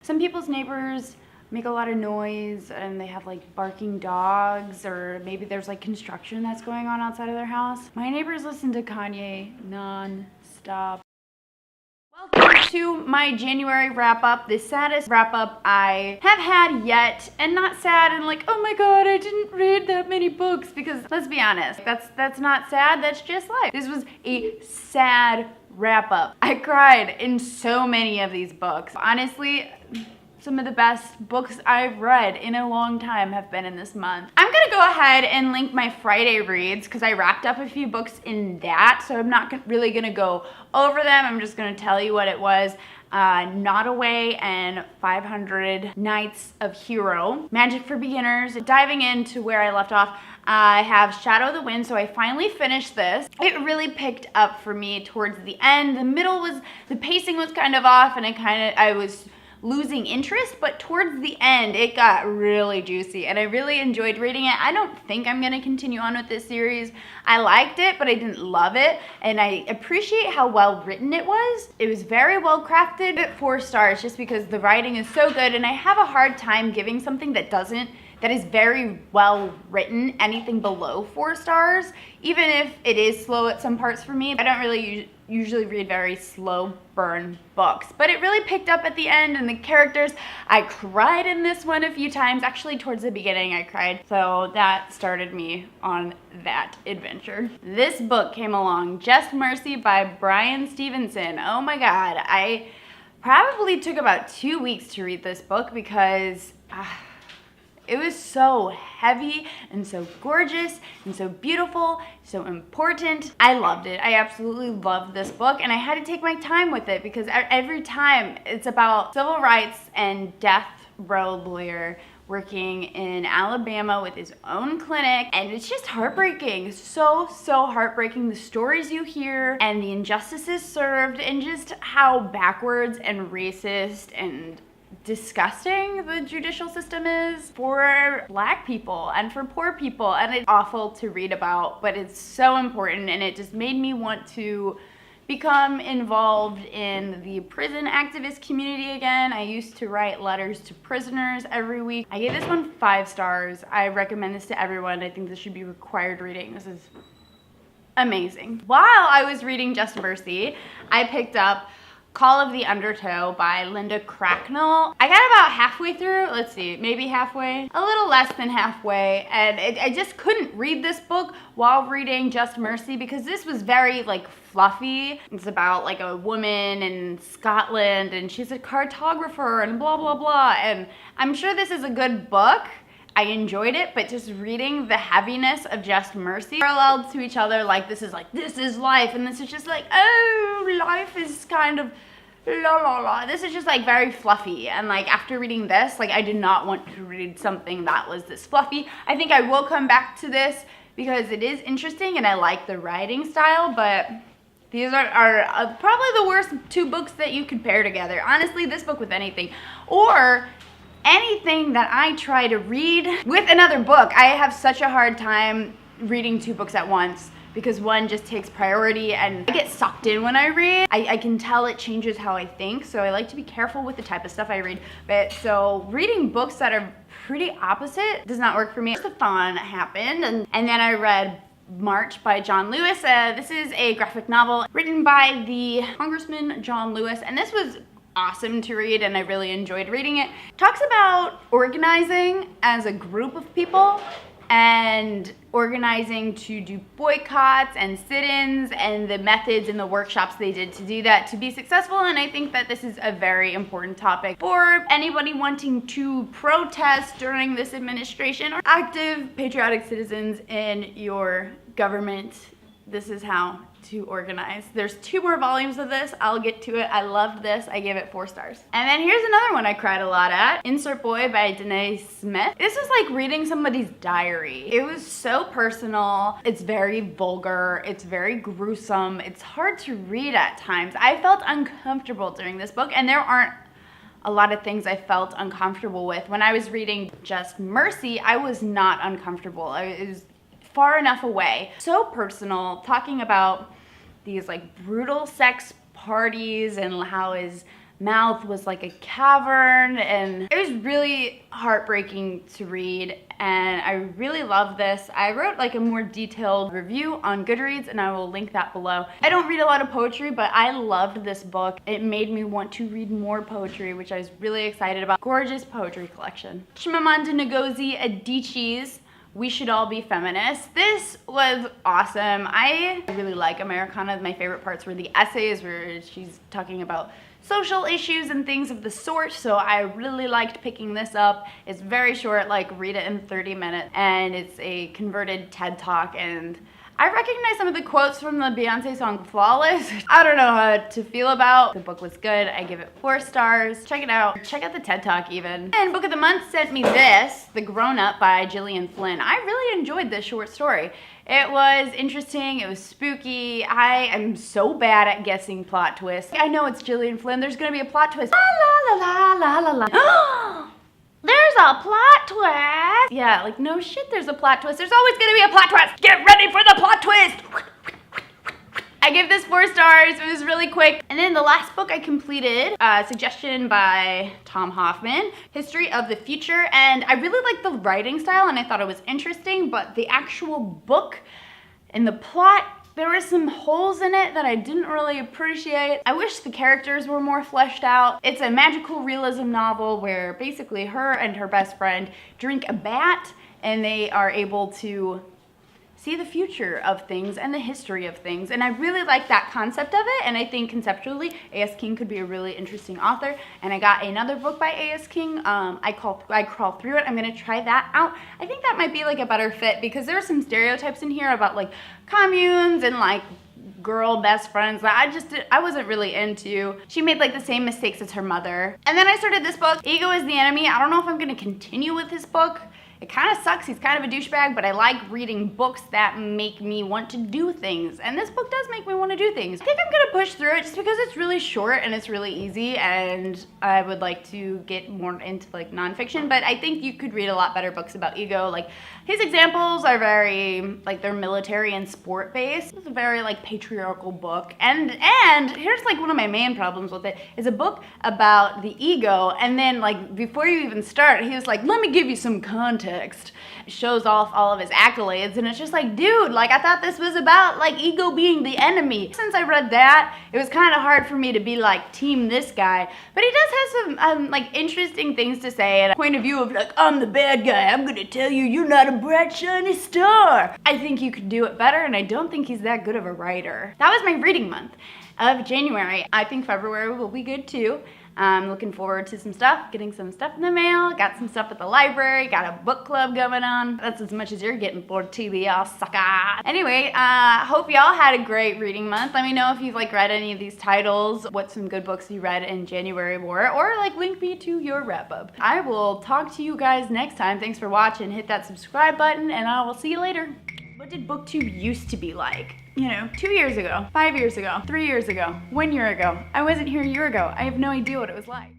Some people's neighbors make a lot of noise and they have like barking dogs, or maybe there's like construction that's going on outside of their house. My neighbors listen to Kanye non-stop. Welcome to my January wrap-up, the saddest wrap-up I have had yet, and not sad and like, oh my god, I didn't read that many books, because let's be honest, that's not sad, that's just life. This was a sad wrap-up. I cried in so many of these books. Honestly, some of the best books I've read in a long time have been in this month. I'm gonna go ahead and link my Friday reads because I wrapped up a few books in that, so I'm not really gonna go over them. I'm just gonna tell you what it was. Not Away and 500 Nights of Hero. Magic for Beginners. Diving into where I left off, I have Shadow of the Wind, so I finally finished this. It really picked up for me towards the end. The pacing was kind of off, and I was losing interest, but towards the end it got really juicy and I really enjoyed reading it. I don't think I'm gonna continue on with this series. I liked it, but I didn't love it, and I appreciate how well written it was. It was very well crafted at 4 stars just because the writing is so good, and I have a hard time giving something that is very well written anything below 4 stars, even if it is slow at some parts for me. I don't really usually read very slow burn books, but it really picked up at the end, and the characters, I cried in this one a few times. Actually, towards the beginning I cried, so that started me on that adventure. This book came along, Just Mercy by Bryan Stevenson. Oh my god, I probably took about 2 weeks to read this book because it was so heavy and so gorgeous and so beautiful, so important. I loved it. I absolutely loved this book, and I had to take my time with it because every time it's about civil rights and death row lawyer working in Alabama with his own clinic, and it's just heartbreaking. So heartbreaking, the stories you hear and the injustices served, and just how backwards and racist and disgusting the judicial system is for Black people and for poor people. And it's awful to read about, but it's so important, and it just made me want to become involved in the prison activist community again. I used to write letters to prisoners every week. I gave this one 5 stars. I recommend this to everyone. I think this should be required reading. This is amazing. While I was reading Just Mercy, I picked up Call of the Undertow by Linda Cracknell. I got about halfway through, let's see, maybe halfway, a little less than halfway, and I just couldn't read this book while reading Just Mercy because this was very like fluffy. It's about like a woman in Scotland, and she's a cartographer and blah blah blah, and I'm sure this is a good book. I enjoyed it, but just reading the heaviness of Just Mercy paralleled to each other, like this is life, and this is just like, oh, life is kind of la la la. This is just like very fluffy, and like after reading this, like I did not want to read something that was this fluffy. I think I will come back to this because it is interesting and I like the writing style, but these are probably the worst 2 books that you could pair together. Honestly, this book with anything, or anything that I try to read with another book. I have such a hard time reading 2 books at once because one just takes priority, and I get sucked in when I read. I can tell it changes how I think, so I like to be careful with the type of stuff I read. But so reading books that are pretty opposite does not work for me. The thon happened, and then I read March by John Lewis. This is a graphic novel written by the Congressman John Lewis, and this was awesome to read, and I really enjoyed reading it. It talks about organizing as a group of people and organizing to do boycotts and sit-ins and the methods and the workshops they did to do that to be successful, and I think that this is a very important topic for anybody wanting to protest during this administration or active patriotic citizens in your government. This is how to organize. There's 2 more volumes of this. I'll get to it. I loved this. I gave it 4 stars. And then here's another one I cried a lot at. Insert Boy by Danae Smith. This is like reading somebody's diary. It was so personal. It's very vulgar. It's very gruesome. It's hard to read at times. I felt uncomfortable during this book, and there aren't a lot of things I felt uncomfortable with. When I was reading Just Mercy, I was not uncomfortable. It was far enough away. So personal, talking about these like brutal sex parties and how his mouth was like a cavern, and it was really heartbreaking to read, and I really love this. I wrote like a more detailed review on Goodreads, and I will link that below. I don't read a lot of poetry, but I loved this book. It made me want to read more poetry, which I was really excited about. Gorgeous poetry collection. Chimamanda Ngozi Adichie's We Should All Be Feminists. This was awesome. I really like Americana. My favorite parts were the essays where she's talking about social issues and things of the sort, so I really liked picking this up. It's very short, like read it in 30 minutes, and it's a converted TED Talk, and I recognize some of the quotes from the Beyonce song Flawless. I don't know how to feel about. The book was good. I give it 4 stars. Check it out. Check out the TED Talk even. And Book of the Month sent me this, The Grown Up by Gillian Flynn. I really enjoyed this short story. It was interesting, it was spooky. I am so bad at guessing plot twists. I know it's Gillian Flynn, there's gonna be a plot twist. La la la la la la. There's a plot twist! Yeah, like no shit there's a plot twist. There's always gonna be a plot twist! Get ready for the plot twist! I give this 4 stars, it was really quick. And then the last book I completed, suggestion by Tom Hoffman, History of the Future, and I really liked the writing style and I thought it was interesting, but the actual book and the plot, there were some holes in it that I didn't really appreciate. I wish the characters were more fleshed out. It's a magical realism novel where basically her and her best friend drink a bat and they are able to see the future of things and the history of things, and I really like that concept of it, and I think conceptually A.S. King could be a really interesting author. And I got another book by A.S. King, I Crawl Through It. I'm gonna try that out. I think that might be like a better fit because there are some stereotypes in here about like communes and like girl best friends that I wasn't really into. She made like the same mistakes as her mother. And then I started this book, Ego is the Enemy. I don't know if I'm gonna continue with this book. It kind of sucks, he's kind of a douchebag, but I like reading books that make me want to do things. And this book does make me want to do things. I think I'm gonna push through it just because it's really short and it's really easy, and I would like to get more into like nonfiction, but I think you could read a lot better books about ego. Like his examples are very, like they're military and sport based. It's a very like patriarchal book. And here's like one of my main problems with it, is a book about the ego, and then like before you even start, he was like, let me give you some context. Shows off all of his accolades, and it's just like, dude, like I thought this was about like ego being the enemy. Since I read that, it was kind of hard for me to be like team this guy, but he does have some like interesting things to say and a point of view of like, I'm the bad guy, I'm gonna tell you you're not a bright shiny star. I think you could do it better, and I don't think he's that good of a writer. That was my reading month of January. I think February will be good too. I'm looking forward to some stuff, getting some stuff in the mail, got some stuff at the library, got a book club going on. That's as much as you're getting for TBR, sucker. Anyway, hope y'all had a great reading month. Let me know if you've like read any of these titles, what some good books you read in January were, or like link me to your wrap up. I will talk to you guys next time. Thanks for watching. Hit that subscribe button and I will see you later. What did booktube used to be like? You know, 2 years ago, 5 years ago, 3 years ago, 1 year ago. I wasn't here a year ago. I have no idea what it was like.